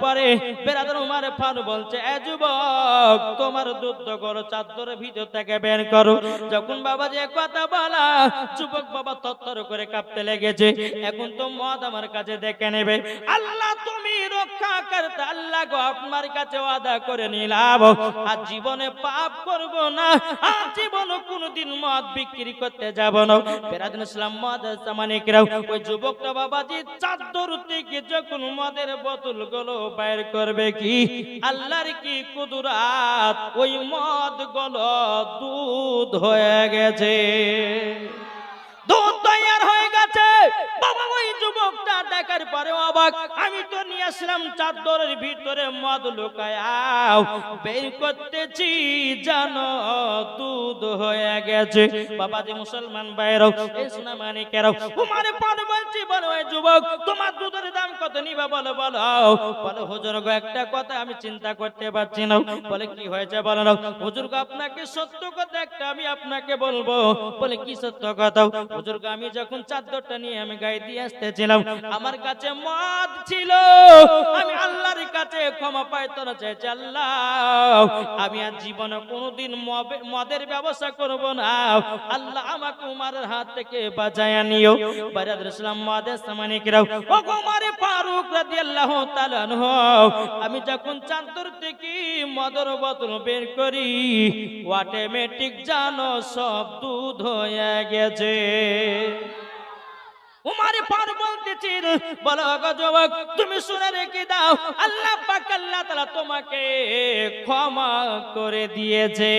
পরে বেরাদার উমর ফারুক বলছে, এ যুবক, তোমার দুধ করো, চাদরের ভিতর থেকে বের করো। যখন বাবাজি কথা বলা, যুবক বাবা তত্তর করে কাঁপতে লেগেছে। এখন তো মদ আমার কাছে দেখে নেবে। আল্লাহ তুমি রক্ষা করতে, আল্লাহ গো আপনার কাছে ওয়াদা করে নিলাম, আর জীবনে পাপ করব না, আর জীবনে কোনোদিন মদ বিক্রি করতে যাব না। বেরাদুল ইসলাম মদ সামানিকরাও, ওই যুবকটা বাবাজি চাদর থেকে যখন মদের বোতল গুলো বাইর করবে, কি আল্লাহর কি কুদরাত, ওই মদ গুলো দুধ হয়ে গেছে, দুধ তৈয়ার হয়ে গেছে। বাবা ওই যুবকটা দেখার পরে অবাক, আমি তো নিয়ে আসলাম চাদরের ভিতরে মদ লুকায়াও, বের করতেছি জানো দুধ হয়ে গেছে। বাবাজি মুসলমান ভাইরাও, এই সোনা মানিকেরাও, উমারে পরে বলছি, বলো ওই যুবক, তোমার দুধের দাম কত নিবা বলো বলো। বলো হুজুর গো, একটা কথা আমি চিন্তা করতে পারছি না। বলে কি হয়েছে বলো না। হুজুর গো, আপনাকে সত্য কথা একটা আমি আপনাকে বলবো। বলে কি সত্য কথা? হুজুর গো, আমি যখন চাদরটা নিয়ে আমি গায়ে দিয়ে আসতেছিলাম, আমার কাছে মদ ছিল, আমি আল্লাহর কাছে ক্ষমা প্রার্থনা চাইছি, আল্লাহ আমি আর জীবনে কোনোদিন মদের ব্যবসা করব না, আল্লাহ আমাকে উমারের হাত থেকে বাঁচায়া নিও। বারাদার ইসলাম মদের সামানিকরাও, ও উমারে ফারুক রাদিয়াল্লাহু তাআলা আনহু, আমি যখন চাদর থেকে মদের বোতল বের করি, অটোমেটিক জানো সব দুধ হয়ে গেছে। উমারে ফারুক বলতেছেন, বলো গো যুবক, তুমি শুনে রেখে দাও, আল্লাহ পাক আল্লাহ তাআলা তোমাকে ক্ষমা করে দিয়েছে।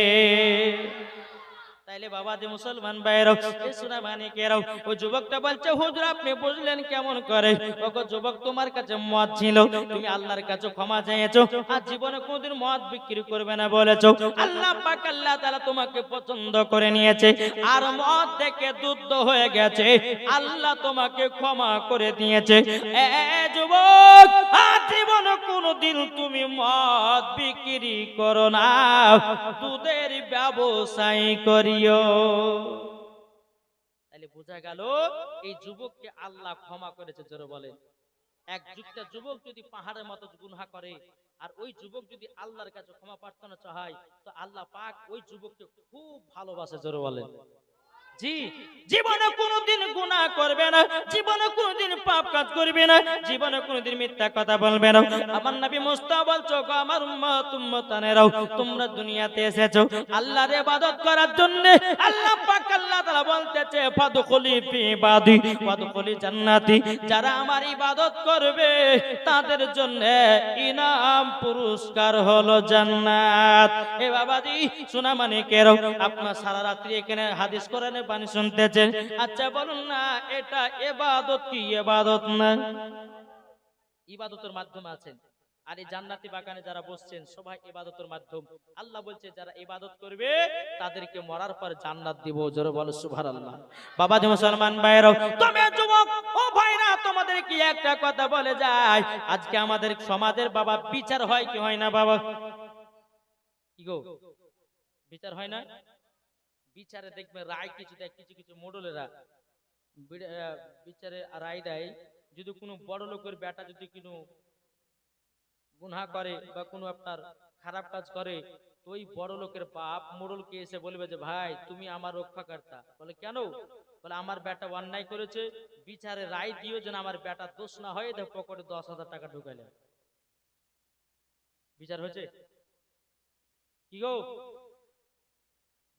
তাইলে বাবা যে মুসলমান ভাইরাও, এই সোনা মানিকেরাও, ওই যুবকটা বলছে, হুজুর আপনি বুঝলেন কেমন করে? ওগো যুবক, তোমার কাছে মদ ছিল, তুমি আল্লাহর কাছে ক্ষমা চাইছো, আর জীবনে কোনদিন মদ বিক্রি করবে না বলেছো, আল্লাহ পাক আল্লাহ তাআলা তোমাকে পছন্দ করে নিয়েছে, আর মদ থেকে দুধ হয়ে গেছে, আল্লাহ তোমাকে ক্ষমা করে দিয়েছে। এ যুবক, আর জীবনে কোনদিন তুমি মদ বিক্রি করো না, দুধের ব্যবসায়ী করি। তাহলে বোঝা গেল এই যুবককে আল্লাহ ক্ষমা করেছে। জোরে বলেন। একটা যুবক যদি পাহাড়ের মতো গুনাহ করে, আর ওই যুবক যদি আল্লাহর কাছে ক্ষমা প্রার্থনা চায়, তো আল্লাহ পাক ওই যুবককে খুব ভালোবাসে। জোরে বলেন। জি, জীবনে কোনোদিন গুনাহ করবে না, জীবনে কোনোদিন পাপ কাজ করবে না, জীবনে কোনোদিন মিথ্যা কথা বলবে না। আমার নবী মুস্তাফা বলছো, আমার উম্মত উম্মতানেরাও, তোমরা দুনিয়াতে এসেছো আল্লাহর ইবাদত করার জন্য। আল্লাহ পাক আল্লাহ তাআলা বলতেছে, ফাদখুলি ফি ইবাদি ওয়াদখুলি জান্নাতি, যারা আমার ইবাদত করবে তাদের জন্য ইনাম পুরস্কার হলো জান্নাত। এ বাবাজি সোনা মানিকেরাও, আপনার সারা রাত্রি এখানে হাদিস কোরআনের বাণী শুনতেছেন, আচ্ছা বলুন না, এটা ইবাদত কি ইবাদত না? ইবাদতের মাধ্যমে আছেন। আর এই জান্নাতি বাগানে যারা বসছেন সবাই ইবাদতের মাধ্যম। আল্লাহ বলছে যারা ইবাদত করবে তাদেরকে মরার পর জান্নাত দিব। জোরে বলো সুবহানাল্লাহ। বাবাজি মুসলমান ভাইরাও, তুমি যুবক ও ভাইরা, তোমাদের কি একটা কথা বলে যায়, আজকে আমাদের সমাজের বাবা বিচার হয় কি হয় না? বাবা কি গো, বিচার হয় না? বিচারে দেখবে রায় কিছু দেয়, কিছু কিছু মডলেরা বিচারে রায় দেয়, যদি কোনো বড় লোকের বেটা যদি কোনো গুনাহ করে বা কোনো আপনার খারাপ কাজ করে, তো ওই বড় লোকের বাপ মোড়লকে এসে বলবে যে ভাই তুমি আমার রক্ষাকর্তা। বলে কেন? বলে আমার বেটা অন্যায় করেছে, বিচারে রায় দিও যেন আমার বেটা দোষ না হয়, দেখো পকেটে 10,000 টাকা ঢুকাইলে। বিচার হয়েছে কি গো?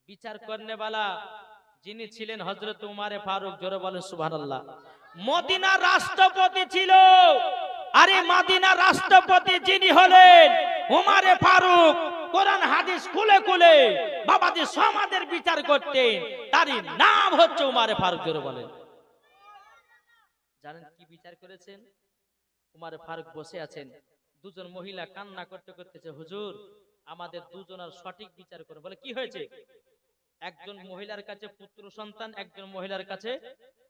বিচার করনে वाला যিনি ছিলেন হযরত উমারে ফারুক। জোরে বলেন সুবহানাল্লাহ। মদিনার রাষ্ট্রপতি ছিল। আরে মদিনার রাষ্ট্রপতি যিনি হলেন উমারে ফারুক, কোরআন হাদিস খুলে খুলে বাবাজি সমাজের বিচার করতেন, তারই নাম হচ্ছে উমারে ফারুক। জোরে বলেন। জানেন কি বিচার করেছেন? উমারে ফারুক বসে আছেন, দুজন মহিলা কান্না করতে করতেছে, হুজুর আমাদের দুজনের সঠিক বিচার করে। বলে কি হয়েছে? একজন মহিলার কাছে পুত্র সন্তান, একজন মহিলার কাছে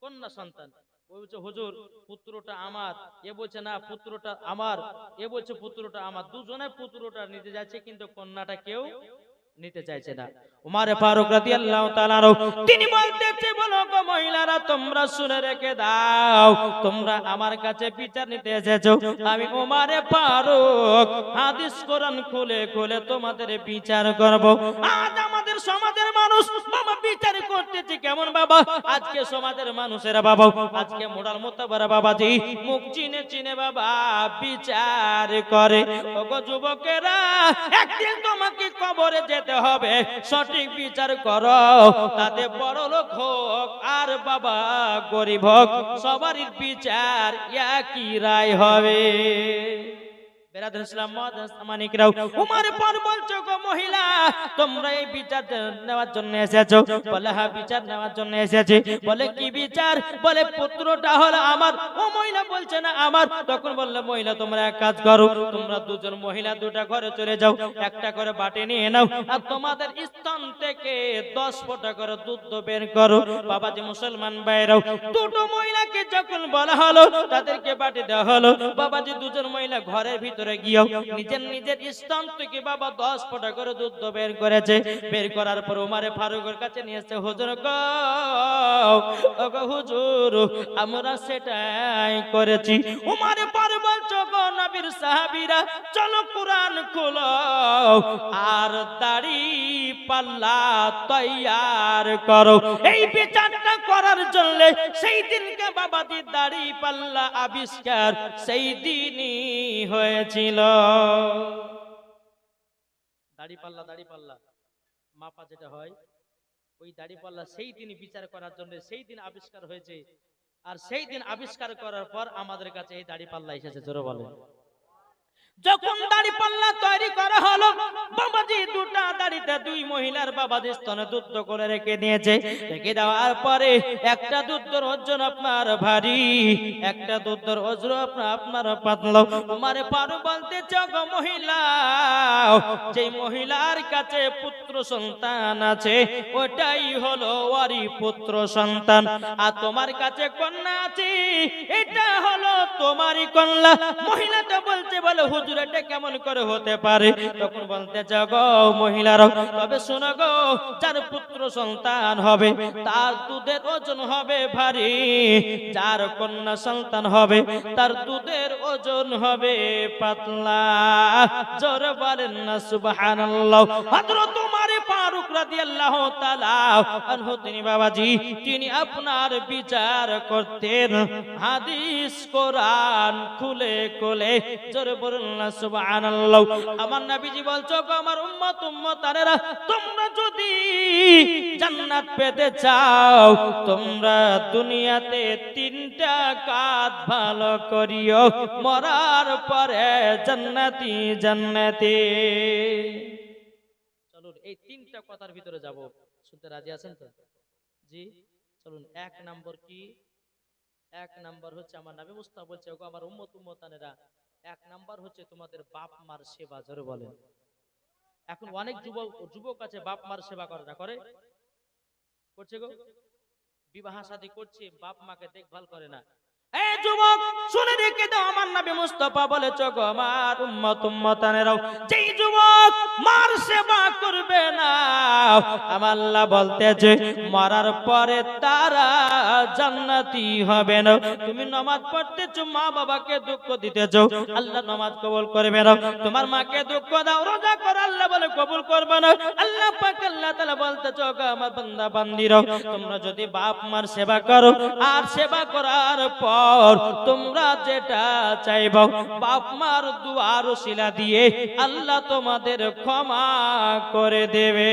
কন্যা সন্তান। ওই বলছে হুজুর পুত্রটা আমার, এ বলছে না পুত্রটা আমার, এ বলছে পুত্রটা আমার। দুজনে পুত্রটা নিতে যাচ্ছে, কিন্তু কন্যাটা কেউ নিতে চাইছে না। উমারে ফারুক রাদিয়াল্লাহু তাআলা তিনি বলতেছে, বলো গো মহিলারা, তোমরা শুনে রেখে দাও, তোমরা আমার কাছে বিচার নিতে এসেছো, আমি উমারে ফারুক হাদিস কোরআন খুলে খুলে তোমাদের বিচার করব। আজ আমাদের সমাজের মানুষ বাবা বিচার করতেছে কেমন বাবা? আজকে সমাজের মানুষেরা বাবা, আজকে মোড়াল মোতাবারা বাবাজি মুখ চিনে চিনে বাবা বিচার করে। ওগো যুবকেরা, একদিন তোমাকে কবরে যেতে হবে, সঠিক বিচার করো, তাতে বড় লোক হোক আর বাবা গরিব হোক, সবারই বিচার একই রায় হবে। বেরাদর ইসলাম মানিকরাও, উমার পর বলছো গো মহিলা, তোমরা এই বিচার নেওয়ার জন্য এসেছো? বলে হ্যাঁ, বিচার নেওয়ার জন্য এসেছি। বলে কি বিচার? বলে পুত্রটা হলো আমার। ও মহিলা বলছে না আমার। তখন বললে মহিলা, তোমরা এক কাজ করো, তোমরা দুজন মহিলা দুটা ঘরে চলে যাও, একটা করে বাটি নিয়ে নাও, আর তোমাদের স্তন থেকে 10 ফোঁটা করে দুধ বের করো। বাবাজি মুসলমান ভাইরাও, দুটো মহিলাকে যখন বলা হলো, তাদেরকে বাটি দেওয়া হলো। বাবাজি দুজন মহিলা ঘরের ভিতরে গিয়েও নিজের নিজের স্তন থেকে বাবা 10 ফোঁটা করে দুধ বের করেছে। বের করার পর উমারে ফারুকের কাছে নিয়ে এসে, হুজুর গো, ওগো হুজুর, আমরা সেটাই করেছি। উমারে পর বলছো গো নবীর সাহাবীরা, চলো কোরআন খোলো আর দাড়ি পাল্লা তৈয়ার করো। এই বিচারটা করার জন্য সেই দিনকে বাবাজি দাড়ি পাল্লা আবিষ্কার সেই দিনই হয়েছিল। দাড়ি পাল্লা মাপা যেটা হয়, ওই দাড়ি পাল্লা সেই দিনই বিচার করার জন্য সেই দিন আবিষ্কার হয়েছে। আর সেই দিন আবিষ্কার করার পর আমাদের কাছে এই দাড়ি পাল্লা এসেছে। জোরে বলে। যখন দাড়ি পাল্লা তৈরি করা হলো, বাবাজি দুটা দাড়িতে দুই মহিলার বাবাজি স্তনে দুধ করে রেখে দিয়েছে। রেখে দেওয়ার পরে একটা দুধের ওজন আপনার ভারী, একটা দুধের ওজন আপনার পাতলা। উমারে ফারুক বলতেছে, গো মহিলা, যে মহিলার কাছে পুত্র সন্তান আছে ওটাই হলো ওরই পুত্র সন্তান, আর তোমার কাছে কন্যা আছে এটা হলো তোমারই কন্যা। মহিলাটা বলছে, বলে হুজুর এটা কেমন করে হতে পারে? তখন বলতে গো মহিলারা, তবে শোনো গো, যার পুত্র সন্তান হবে তার দুধের ওজন হবে ভারী, যার কন্যা সন্তান হবে তার দুধের ওজন হবে পাতলা। জোরে বলেন না সুবহানাল্লাহ। হযরত উমর ফারুক রাদিয়াল্লাহু তাআলা আনহু তিনি বাবাজি তিনি আপনার বিচার করতেন হাদিস কোরআন খুলে খুলে। জোরে বলেন না সুবহানাল্লাহ। আমার নবীজি বলছো গো আমার উম্মতানেরা, তোমরা যদি জান্নাত পেতে চাও, তোমরা দুনিয়াতে 3টা কাজ ভালো করিও, মরার পরে জান্নাতি জান্নাতি। চলুন এই 3টা কথার ভিতরে যাব, শুনতে রাজি আছেন তো? জি চলুন। 1 নাম্বার কি? 1 নাম্বার হচ্ছে আমার নবী মুস্তাফা বলছে গো আমার উম্মতানেরা, 1 নাম্বার হচ্ছে তোমাদের বাপ মার সেবা। জোরে বলেন। এখন অনেক যুবক আছে বাপ মার সেবা করে না, করে? করছে গো, বিবাহ শাদী করছে, বাপ মাকে দেখভাল করে না। এই যুবক শুনে রেখে দাও, আমার নবী মুস্তাফা বলেছে গো আমার উম্মতানেরাও, যেই যুবক মার সেবা করবে না, আমার আল্লাহ বলতেছে মরার পরে তারা জান্নাতি হবে না। তুমি নামাজ পড়তেছো, মা বাবাকে দুঃখ দিতেছো, আল্লাহ নামাজ কবুল করবে না। তোমার মাকে দুঃখ দাও, রোজা করো, আল্লাহ বলে কবুল করবে না। আল্লাহ পাক আল্লাহ তাআলা বলতেছে গো আমার বান্দা বান্দীরা, তোমরা যদি বাপ মার সেবা করো, আর সেবা করার পর তোমরা যেটা চাইবো বাপ মার দুয়ার ওসিলা দিয়ে আল্লাহ তোমাদের ক্ষমা করে দেবে।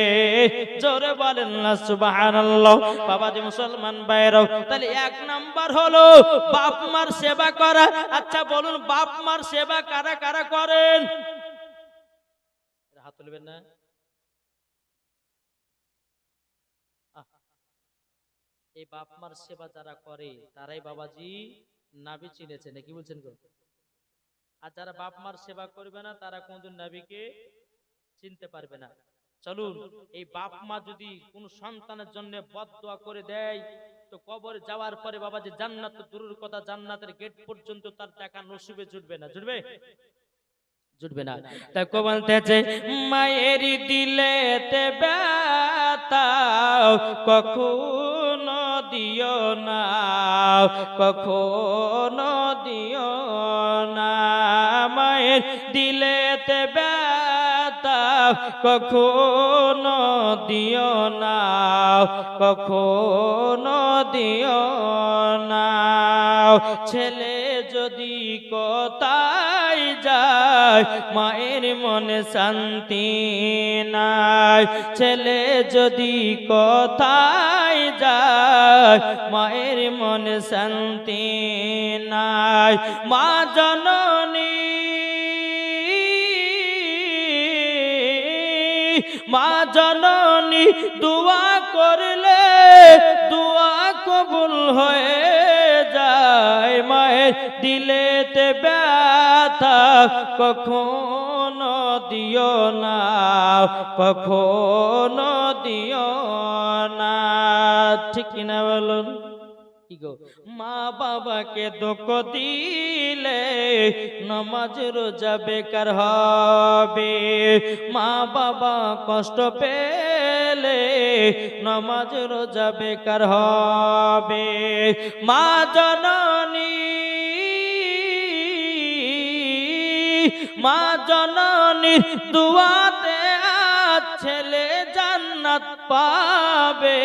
জোরে বলেন না সুবহানাল্লাহ। বাবাজি মুসলমান ভাইরাও, তাহলে 1 নাম্বার হলো বাপ মার সেবা করা। আচ্ছা বলুন, বাপ মার সেবা কারা কারা করেন? হাত তুলবেন না। এই বাপ মার সেবা যারা করে তারাই বাবাজি নবী চিনেছে, নাকি বলছেন গো? আর যারা বাপ মার সেবা করবে না তারা কোনদিন নবীকে চিনতে পারবে না। চলুন, এই বাপ মা যদি কোন সন্তানের জন্য বদদোয়া করে দেয়, তো কবরে যাওয়ার পরে বাবাজি জান্নাত তো দূরের কথা, জান্নাতের গেট পর্যন্ত তার টাকা নসিবে জুটবে না। জুটবে? জুটবে না। তাকে বলতেছে মায়ের দিলেতে ব্যথা কখনো দিও না, কখনো দিও না, মায়ের দিলেতে ব্যথা কখনো দিও না, কখনো দিও না। ছেলে যদি কোথায় যায় মায়ের মনে শান্তি নাই, ছেলে যদি কোথায় যায় মায়ের মনে শান্তি নাই। মা জননী, মা জননী দোয়া করলে দোয়া কবুল হয়ে যায়। মায়ের দিলেতে ব্যথা কখনো দিও না, কখনো দিও না। ঠিক কিনা বলুন? মা বাবাকে দুঃখ দিলে নামাজ রোজা বেকার হবে, মা বাবা কষ্ট পেলে নামাজ রোজা বেকার হবে। মা জননী, মা জননী দুয়াতে ছেলে জান্নাত পাবে।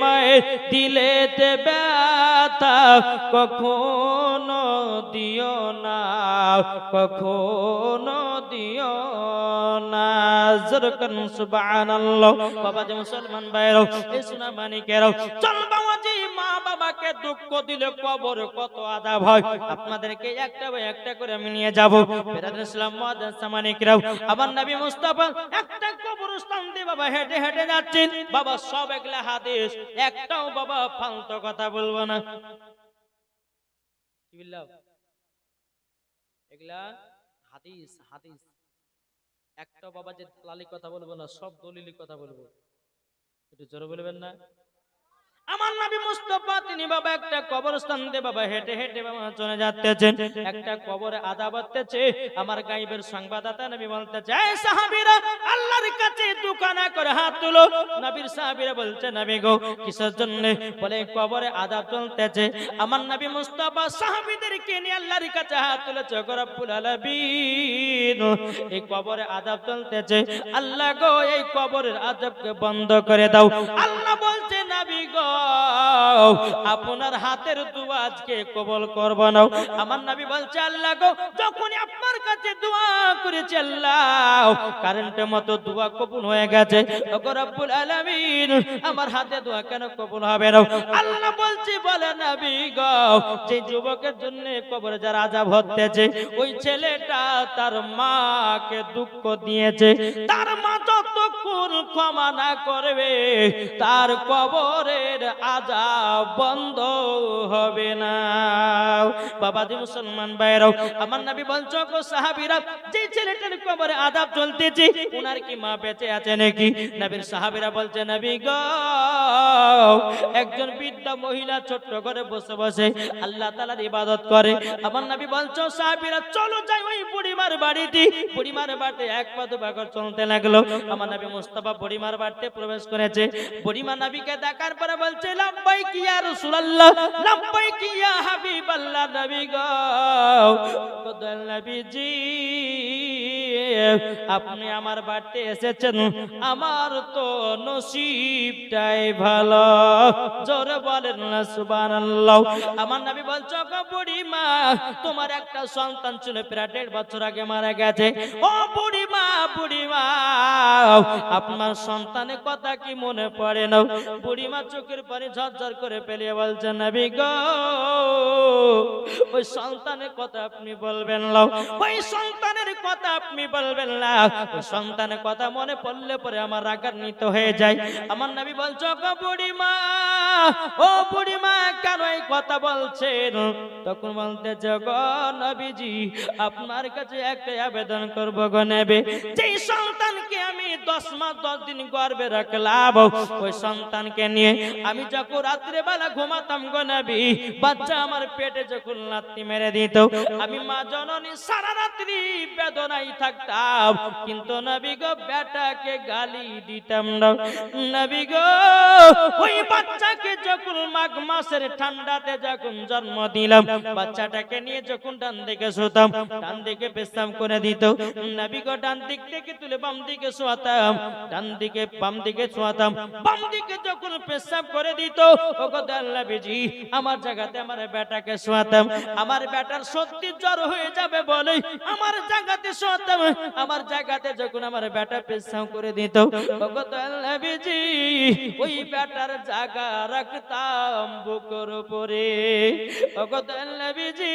মায়ের দিলেতে ব্যথা কখনো দিও না, কখনো দিও না। জোরকান সুবহানাল্লাহ। বাবা যে মুসলমান ভাইরাও, এই সোনা মানিকেরাও, চল বাবাজি, মা বাবাকে দুঃখ দিলে কবরে কত আযাব হয় আপনাদেরকে একটা বাই একটা করে আমি নিয়ে যাব। বেরাদর ইসলাম মুআজ্জাজ মানিকেরাও, আমার নবী মুস্তাফা একটা কবরস্থান দিয়ে বাবা হেঁটে হেঁটে যাচ্ছেন। বাবা সব এগুলা হাদিস, একটাও বাবা ফালতু কথা বলবো না। কি বললাম? এগুলা হাদিস, হাদিস। একটা বাবা যে লালি কথা বলবো না, সব দলিলি কথা বলবো। একটু জোরে বলবেন না? আমার নবী মুস্তাফা তিনি বাবা একটা কবরস্থান দিয়ে বাবা হেঁটে হেঁটে বাবা চলে যাচ্ছেন। একটা কবরে আযাব হচ্ছে। আমার গায়েবের সংবাদদাতা নবী বলতেছে, এই সাহাবীরা আল্লাহর কাছে দুকানা করে হাত তুলো। নবীর সাহাবীরা বলছে, নবী গো কিসের জন্য? বলে কবরে আযাব চলতেছে। আমার নবী মুস্তাফা সাহাবীদেরকে নিয়ে আল্লাহর কাছে হাত তুলেছে, গো রব্বুল আলামিন এই কবরে আযাব চলতেছে, আল্লাহ গো এই কবরের আযাবকে বন্ধ করে দাও। আল্লাহ বলছে, নবী গো আপনার হাতের দোয়া আজকে কবুল করব না। আমার নবী বলছে, আল্লাহ গো যখনই আপনার কাছে দোয়া করেছি আল্লাহ কারেন্টের মতো দোয়া কবুল হয়ে গেছে, ওগো রব্বুল আলামিন আমার হাতে দোয়া কেন কবুল হবে না? আল্লাহ বলছে, বলে নবী গো যে যুবকের জন্য কবরে যার আযাব হচ্ছে, ওই ছেলেটা তার মাকে দুঃখ দিয়েছে। তার মা যতক্ষণ ক্ষমা না করবে তার কবরের আযাব বন্ধ হবে না। বাবাজি মুসলমান ভাইরাও, আমার নবী বলছে, গো সাহাবীরা যে ছেলেটার কবরে আযাব চলতেছে উনার কি মা বেঁচে আছে নাকি? নবীর সাহাবীরা বলছে, নবী গো একজন বৃদ্ধা মহিলা ছোট্ট ঘরে বসে বসে আল্লাহ তাআলার ইবাদত করে। আমার নবী বলছে, সাহাবীরা চলো যাই ওই বুড়িমার বাড়িতে। বুড়িমার বাড়িতে এক পা দুপা করে চলতে লাগলো। আমার নবী মুস্তাফা বুড়িমার বাড়িতে প্রবেশ করেছে। বুড়িমা নবীকে দেখার পরে বলছে, লাব্বাইক ইয়া রাসূলুল্লাহ, লাব্বাইক ইয়া হাবিবাল্লাহ। নবী গো খোদার নবীজি আপনি আমার বাড়িতে এসেছেন, আমার তো নসিবটাই ভালো। জোরে বলেন না সুবহানাল্লাহ। আমার নবী বলছে, গো বুড়িমা তোমার একটা সন্তান ছিল প্রায় 1.5 বছর আগে মারা গেছে। ও বুড়িমা, বুড়িমা আপনার সন্তানের কথা কি মনে পড়ে না? বুড়িমা চোখের পানি ঝরঝর করে ফেলে বলছে, নবী গো ওই সন্তানের কথা আপনি বলবেন না, ওই সন্তানের কথা আপনি বলবেন না। ওই সন্তানের কথা মনে পড়লে পরে আমার রাগান্বিত হয়ে যায়। আমার নবী বলছে, গো বুড়িমা, ও বুড়িমা কেন এই কথা বলছেন? তখন বলতেছে, গো নবীজি আপনার কাছে একটা আবেদন করব গো নবী, যেই সন্তানকে আমি 10 মাস 10 দিন গর্ভে রাখলাম ওই সন্তানকে নিয়ে আমি যখন রাত্রে বেলা ঘুমাতাম গো নবী বাচ্চা আমার পেটে যখন লাথি মেরে দিত আমি মা জননী সারা রাত্রি বেদনায় থাকতাম কিন্তু নবী গো বেটাকে গালি দিতাম না নবী গো ওই বাচ্চাকে যখন মাঘ মাসের ঠান্ডাতে যখন জন্ম দিলাম বাচ্চাটাকে নিয়ে যখন ডান দিকে শুতাম ডান দিকে পেশাব করে দিত নবী গো ডান দিক থেকে তুলে বাম দিকে শোয়াতাম ডান দিকে বাম দিকে শোয়াতাম বাম দিকে যখন পেশাব করে দিত ওগো আল্লাহ নবীজি আমার জায়গাতে আমার বেটাকে শোয়াতাম আমার বেটার সত্যি জ্বর হয়ে যাবে বলে আমার জায়গাতে শোয়াতাম আমার জায়গাতে যখন আমার বেটা পেশাব করে দিত ওগো আল্লাহ নবীজি ওই বেটার জায়গা রাখতাম বুকের উপরে ওগো আল্লাহ নবীজি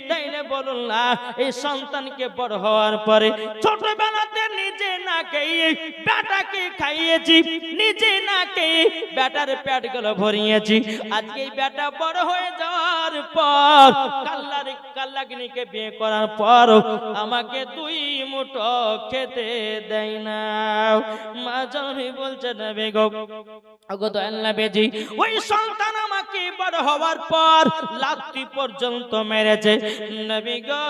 তাইলে বলুন না এই সন্তানকে বড় হওয়ার পরে ছোটবেলাতে নিজে না খেয়ে বেটাকে খাইয়েছি নিজে না খেয়ে বেটার পেট গুলো ভরিয়েছি আজকে এই বেটা বড় হয়ে যাওয়ার পর কাল্লাগিনীকে বিয়ে করার পর আমাকে 2 মুঠো খেতে দেয় না মা জননী বলছে নবী গো ওগো দয়াল নবীজি ওই সন্তান আমাকে বড় হওয়ার পর লাথি পর্যন্ত মেরেছে নবী গো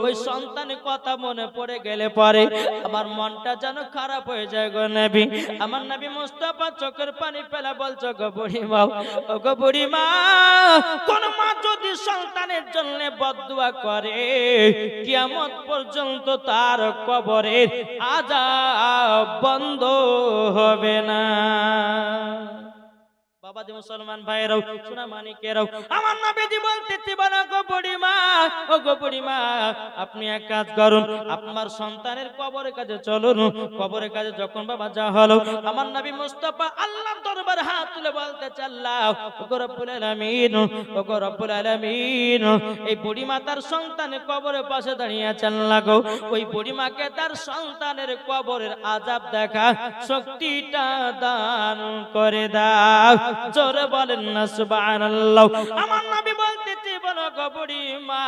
ওই সন্তানের কথা মনে পড়ে গেলে পরে আমার মনটা যেন খারাপ হয়ে যায় গো নবী আমার নবী মুস্তাফা চোখের পানি ফেলা বলছো গো বুড়িমা ওগো বুড়িমা কোন মা যদি সন্তানের জন্য বদদুয়া করে কিয়ামত পর্যন্ত তার কবরের আযাব বন্ধ হবে না বাবা যে মুসলমান ভাইরাও সোনা মানিকেরাও আমার নবীজি বলতেছি বলো গো বুড়িমা ও গো বুড়িমা আপনি এক কাজ করুন আপনার সন্তানের কবরের কাছে চলুন কবরের কাছে যখন বাবা যা হলো আমার নবী মুস্তাফা আল্লাহর দরবারে হাত তুলে বলতে চাল্লাহ ও গো রব্বুল আলামিন ও গো রব্বুল আলামিন এই বুড়িমা তার সন্তানের কবরের পাশে দাঁড়িয়ে আছেন লাগো ওই বুড়িমাকে তার সন্তানের কবরের আযাব দেখা শক্তিটা দান করে দাও জোরে বলেন না সুবহানাল্লাহ আমার নবী বলতেছে বলো গো বুড়িমা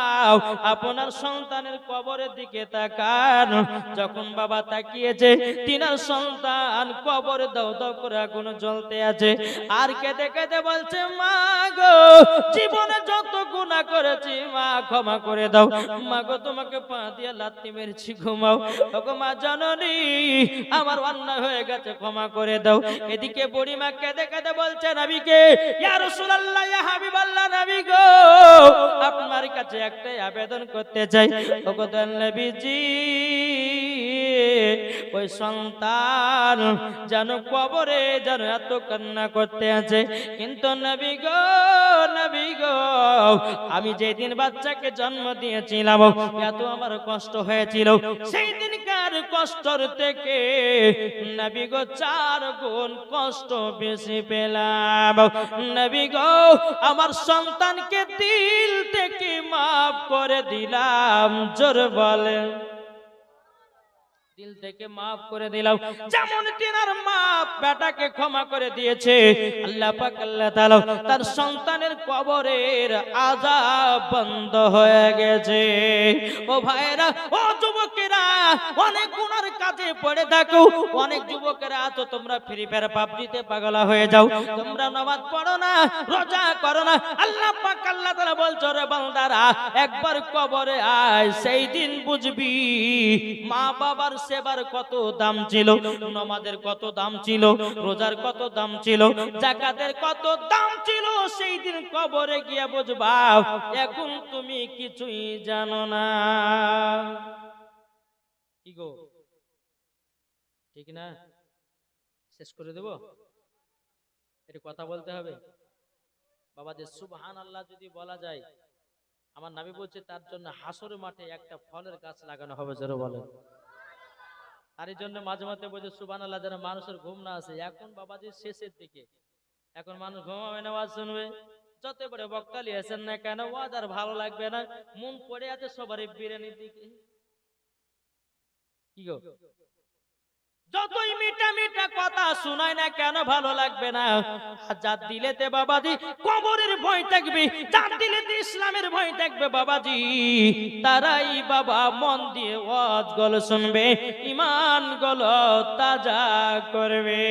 আপনার সন্তানের কবরের দিকে তাকান যখন বাবা তাকিয়েছে তিনার সন্তান কবরে দাও দাও করে আগুন জ্বলতে আছে আর কেঁদে কেঁদে বলছে মা গো জীবনে যত গুনাহ করেছি মা ক্ষমা করে দাও মা গো তোমাকে পা দিয়ে লাথি মেরেছি ঘুমাও ওগো মা জননী আমার অন্যায় হয়ে গেছে ক্ষমা করে দাও এদিকে বুড়িমা কেঁদে কেঁদে বলছে নবীকে ইয়া রাসূলুল্লাহ ইয়া হাবিবাল্লাহ নবী গো আপনার কাছে একটাই আবেদন করতে চাই ওগো দয়াল নবীজি ওই সন্তান যেন কবরে যেন এত কান্না করতে আছে কিন্তু নবী গো আমি যেদিন বাচ্চাকে জন্ম দিয়েছিলাম এত আমার কষ্ট হয়েছিল সেই দিনকার কষ্টর থেকে নবী গো 4 গুণ কষ্ট বেশি পেলাম নবী গো আমার সন্তানকে দিল থেকে মাফ করে দিলাম জোর বলে দিল থেকে মাফ করে দিলাম যেমন তিনার মা বেটাকে ক্ষমা করে দিয়েছে আল্লাহ পাক আল্লাহ তাআলা তার সন্তানের কবরের আযাব বন্ধ হয়ে গেছে ও ভাইরা ও যুবকেরা অনেক গুনার কাজে পড়ে থাকো অনেক যুবকেরা তো তোমরা ফ্রি ফায়ার পাবজিতে পাগলা হয়ে যাও তোমরা নামাজ পড়ো না রোজা করো না আল্লাহ পাক আল্লাহ তাআলা বলছো রে বান্দারা একবার কবরে আয় সেই দিন বুঝবি মা বাবার সেবার কত দাম ছিল নামাজের কত দাম ছিল রোজার কত দাম ছিল যাকাতের কত দাম ছিল সেই দিন কবরে গিয়ে বুঝবা এখন তুমি কিছুই জানো না কি গো ঠিক না শেষ করে দেব এটা কথা বলতে হবে বাবা যে সুবহানাল্লাহ যদি বলা যায় আমার নবী বলছে তার জন্য হাসরের মাঠে একটা ফলের গাছ লাগানো হবে জোরে বলেন আর এই জন্য মাঝে মাঝে বলছে সুবহানাল্লাহ যারা মানুষের ঘুম না আসে এখন বাবাজি শেষের দিকে এখন মানুষ ঘুমাবে না ওয়াজ শুনবে যত বড় বক্তালি আছেন না কেন ওয়াজ আর ভালো লাগবে না মন পড়ে আছে সবারই বিরিয়ানির দিকে কি গো যতই মিঠা মিঠা কথা শোনায় না কেন ভালো লাগবে না? আর যার দিলেতে বাবাজি কবরের ভয় থাকবে, যার দিলেতে ইসলামের ভয় থাকবে বাবাজি, তারাই বাবা মন দিয়ে ওয়াজ গুলো শুনবে, ঈমান গুলো তাজা করবে।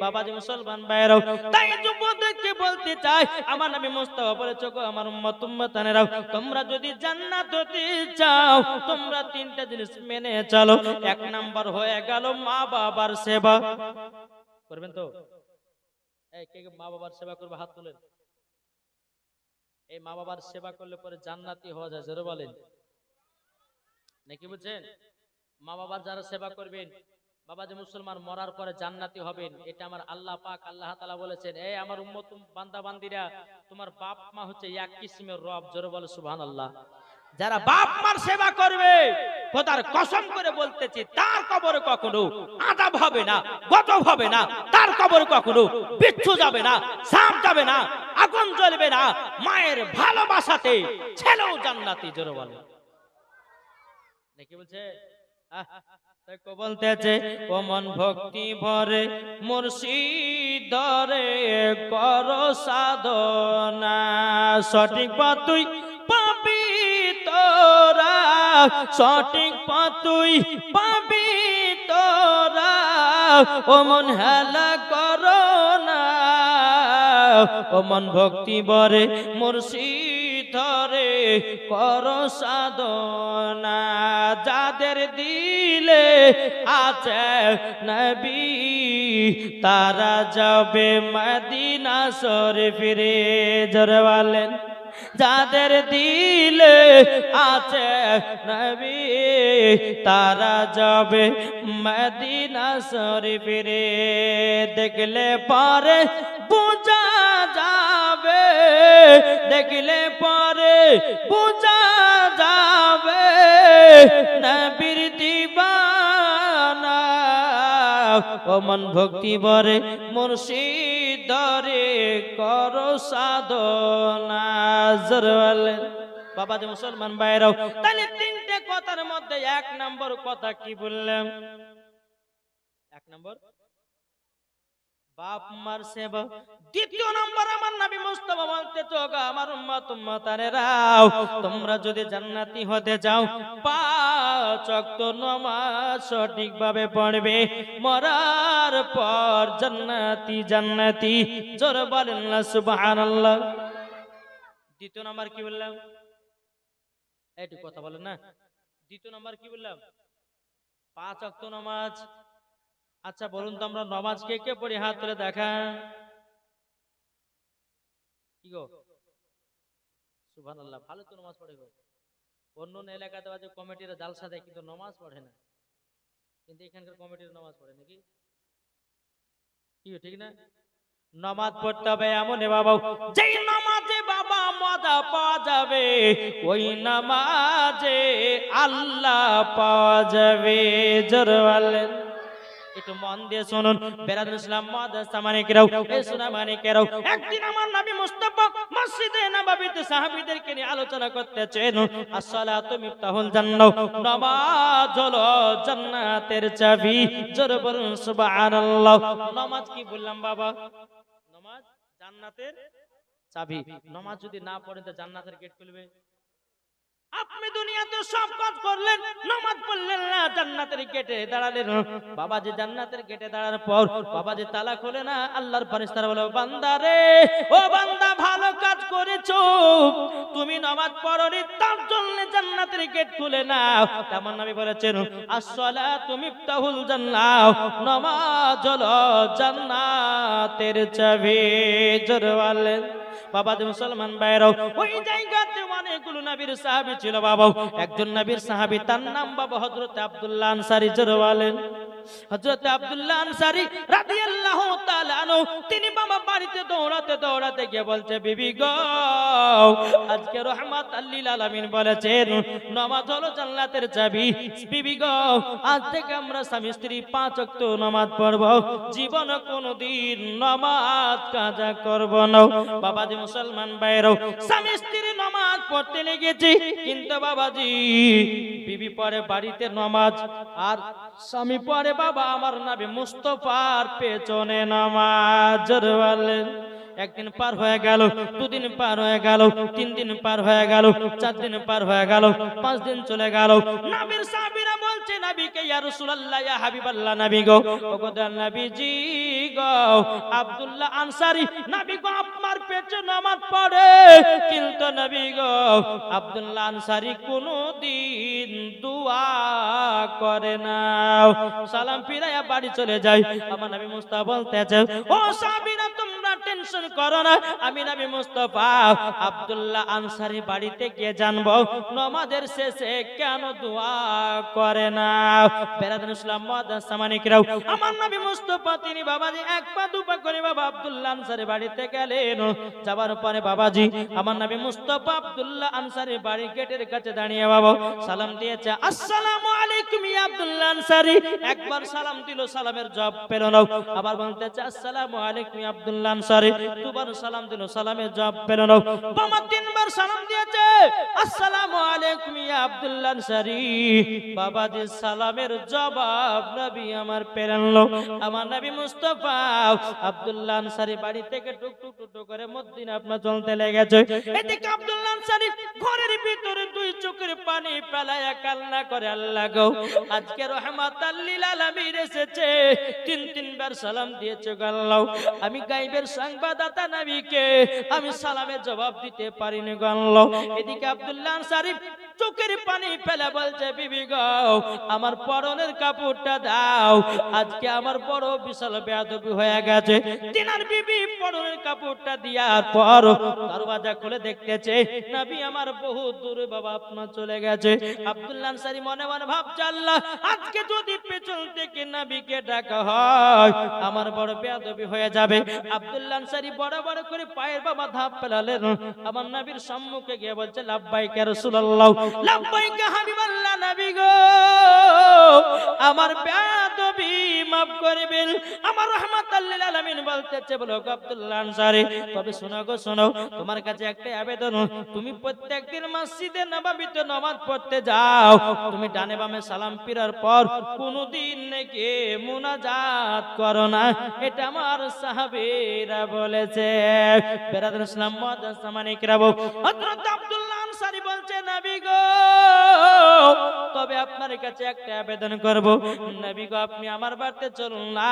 বাবাজি মুসলমান ভাইরাও, তাই যুবকদেরকে বলতে চাই, আমার নবী মুস্তাফা বলেছে, গো আমার উম্মত উম্মতানেরাও, তোমরা যদি জান্নাত হতে চাও তোমরা তিনটা জিনিস মেনে চলো। এক নাম্বার হয়ে গেল মা বাবার সেবা করবেন। তো এই কে মা বাবার সেবা করবে হাত তুলেন। এই মা বাবার সেবা করলে পরে জান্নাতি হওয়া যায়, জোরে বলেন নাকি? বুঝছেন? মা বাবার যারা সেবা করবেন বাবা যে মুসলমান মরার পরে জান্নাতি হবেন, এটা আমার আল্লাহ পাক আল্লাহ তাআলা বলেছেন। এই আমার উম্মত বান্দা বান্দিরা, তোমার বাপ মা হচ্ছে এক কিসিমের রব, জোরে বলে সুবহানাল্লাহ। যারা বাপ মার সেবা করবে খোদার কসম করে বলতেছি, তার কবরে কখনো আযাব হবে না, গজব হবে না, তার কবরে কখনো বিচ্ছু যাবে না, সাপ যাবে না, আগুন জ্বলবে না। মায়ের ভালোবাসাতে ছেলেও জান্নাতি, জোরে বলে নাকি? বলছে বলতেছে, ও মন ভক্তি ভরে মুর্শিদ ধরে কর সাধনা, সঠিক পথ তুই পাবি তোরা, সঠিক পথ তুই পাবি তোরা, ও মন হেলা করো না, ও মন ভক্তি ভরে মুর্শিদ ধরে কর সাধনা, যাদের দিলে আছে নবী তারা যাবে মদিনা শরীফে, জোরে বলেন। যাদের দিলে আছে নবী তারা যাবে মদিনা শরীফে, দেখলে পরে বোঝা যাবে, দেখলে পরে বোঝা যাবে নবীর দিবানা, ও মন ভক্তি ভরে মুর্শিদ ধরে কর সাধনা, জোরে বলেন। বাবা যে মুসলমান ভাইরাও, তাহলে তিনটে কথার মধ্যে এক নম্বর কথা কি বললাম? এক নম্বর বাপ মার সেবা। দ্বিতীয় নম্বর আমার নবী মুস্তাফা বলতে তো, আমার উম্মত উম্মতানেরাও, তোমরা যদি জান্নাতি হতে চাও পাঁচ ওয়াক্ত নামাজ সঠিকভাবে পড়বে, মরার পর জান্নাতি জান্নাতি, জোরে বলেন না সুবহানাল্লাহ। দ্বিতীয় নম্বর কি বললাম? একটু কথা বলেন না। দ্বিতীয় নম্বর কি বললাম? পাঁচ ওয়াক্ত নামাজ। আচ্ছা বলুন তো, আমরা নামাজ কে কে পড়ি? হাত তুলে দেখান। কি গো? সুবহানাল্লাহ, ভালো তো নামাজ পড়ে গো। অন্য এলাকাতে আছে কমিটিরা জালসা দেয় কিন্তু নামাজ পড়ে না, কিন্তু এখানকার কমিটির নামাজ পড়ে নাকি? কি ঠিক না? নামাজ পড়তে হবে এমন বাবা, যেই নামাজে বাবা মজা পাওয়া যাবে, ওই নামাজে আল্লাহ পাওয়া যাবে, জোরে বলেন। একটু মন দিয়ে শুনুন বেরাদুল ইসলাম মাদ্রাসা মানিকেরাও, এই সোনা মানিকেরাও, একদিন আমার নবী মুস্তাফা মসজিদে নববীতে সাহাবীদেরকে নিয়ে আলোচনা করতেছেন। আসসালাতু মিফতাহুল জান্নাহ, নামাজ হলো জান্নাতের চাবি, জোরে বলুন সুবহানাল্লাহ। নামাজ কি বললাম বাবা? নামাজ জান্নাতের চাবি। নামাজ যদি না পড়েন তো জান্নাতের গেট খুলবে? আপনি দুনিয়াতে সব কাজ করলেন, নামাজ পড়লেন না, জান্নাতের গেটে দাঁড়ালেন। বাবা যে জান্নাতের গেটে দাঁড়ার পর বাবা যে তালা খোলে না, আল্লাহর ফেরেশতারা বলে, বান্দা রে, ও বান্দা ভালো কাজ করেছো, তুমি নামাজ পড়নি তার জন্য জান্নাতের গেট খুলে না। তেমন নবী বলেছেন, আসসালাতু মিফতাহুল জান্নাহ, নামাজ হলো জান্নাতের চাবি, জোরে বলেন। বাবা যে মুসলমান ভাইরাও, ওই জায়গাতে অনেকগুলো নবীর সাহাবী ছিল বাবা। একজন নবীর সাহাবী, তার নাম বাবা হযরত আব্দুল্লাহ আনসারী, জোরে বলেন। হযরত আব্দুল্লাহ আনসারী রাদিয়াল্লাহু তাআলা আনহু, তিনি বাবা বাড়িতে দৌড়াতে দৌড়াতে গিয়ে বলছে, বিবি গো, আজকে রাহমাতাল লিল আলামিন বলেছেন নামাজ হলো জান্নাতের চাবি। বিবি গো, আজ থেকে আমরা স্বামী স্ত্রী 5 ওয়াক্ত নামাজ পড়ব, জীবনে কোনোদিন নামাজ কাজা করব না। বাবাজি মুসলমান ভাইরাও, স্বামী স্ত্রী নামাজ পড়তে লেগেছি, কিন্তু বাবাজি বিবি পড়ে বাড়িতে নামাজ, আর স্বামী পড়ে বাবা আমার নবী মুস্তাফার পেছনে নামাজ। জোরে বলেন। একদিন পার হয়ে গেল, দুদিন পার হয়ে গেল, 3 দিন পার হয়ে গেল, 4 দিন পার হয়ে গেল, 5 দিন চলে গেল। নবীর সাহাবীরা বলছে নবীকে, ইয়া রাসূলুল্লাহ, ইয়া হাবিবাল্লাহ, নবী গো, ওগো নবীজি গো, আব্দুল্লাহ আনসারী নবী গো আপনার পেছনে নামাজ পড়ে, কিন্তু নবী গো আব্দুল্লাহ আনসারী কোনদিন দোয়া করে না। সালাম ফিরাইয়া বাড়ি চলে যায়। আমার নবী মুস্তাফা বলতেছে, ও সাহাবীরা তোমরা টেনশন করো না, আমি নবী মুস্তাফা আব্দুল্লাহ আনসারী বাড়িতে গিয়ে জানবো নামাজের শেষে কেন দোয়া করে না। বেরাদান ইসলাম মুআদ্দাস সামানিকরাও, আমার নবী মুস্তাফা তিনি বাবাজি এক পা দুপা করে বাবা আব্দুল্লাহ আনসারী বাড়িতে গেলেন। যাবার পরে বাবাজি আমার নবী মুস্তাফা আব্দুল্লাহ আনসারী বাড়ি গেটের কাছে দাঁড়িয়ে বাবা সালাম দিয়েছে, আসসালামু আলাইকুম ইয়া আব্দুল্লাহ আনসারী। একবার সালাম দিল, সালামের জবাব পেল না। আবার বলতেছে আসসালামু আলাইকুম ইয়া আব্দুল্লাহ আনসারী। দুবার সালাম দিল, সালামের জবাব পেল না। বাবা তিনবার সালাম দিয়েছে, আসসালামু আলাইকুম ইয়া আব্দুল্লাহ আনসারী। বাবাজি সালামের জবাব নবী আমার পেলেন না। আমার নবী মুস্তাফা আব্দুল্লাহ আনসারী বাড়ি থেকে টুক টুক টুক করে মদিনা আপনার চলতে লেগেছে। এদিকে আব্দুল্লাহ আনসারী ঘরের ভিতরে দুই চোখের পানি ফেলায়া কান্না করে, আল্লাহ গো আজকে রহমাতাল লিল আলামিন এসেছে, 3 বার সালাম দিয়েছে গো আল্লাহ, আমি গায়বের সংবাদদাতা নবীকে আমি সালামের জবাব দিতে পারিনি গো আল্লাহ। এদিকে আব্দুল্লাহ আনসারী চোখের পানি ফেলে বলছে, বিবি গো আমার পরনের কাপড়টা দাও, আজকে আমার বড় বিশাল বেয়াদবি হয়ে গেছে। তিনার বিবি পরনের কাপড়টা দেওয়ার পর দরওয়াজা খুলে দেখতেছে নবী আমার বহু দূরে বাবা আপনার চলে গেছে। আব্দুল্লাহ আনসারী মনে মনে ভাবছে, আল্লাহ আজকে যদি পেছন থেকে নবীকে ডাকা হয় আমার বড় বেয়াদবি হয়ে যাবে। আব্দুল্লাহ আনসারী বড় বড় করে পায়ের বাবা ধাপ ফেলালেন। আমার নবীর সম্মুখে গিয়ে বলছে, লাব্বাইক ইয়া রাসূলুল্লাহ, লাব্বাইক হাবিবাল্লাহ, নবী গো আমার বেয়াদবি মাফ করবেন। আমার রহমাতাল লিল আলামিন বলতেছে, বলো আব্দুল্লাহ আনসারী, তবে শোনো গো শোনো, তোমার কাছে একটা আবেদন, তুমি প্রত্যেকদিন মসজিদে নববীতে নামাজ পড়তে যাও, তুমি ডানে বামে সালাম ফিরার পর কোনদিন নাকি মুনাজাত করো না, এটা আমার সাহাবীরা বলেছে। বেরাদান ইসলাম মুআদ্দাস সামানিকরা, হযরত আব্দুল্লাহ আনসারী বলছে, নবী গো তবে আপনার কাছে একটা আবেদন করব, নবী গো আপনি আমার বাড়িতে চলুন না।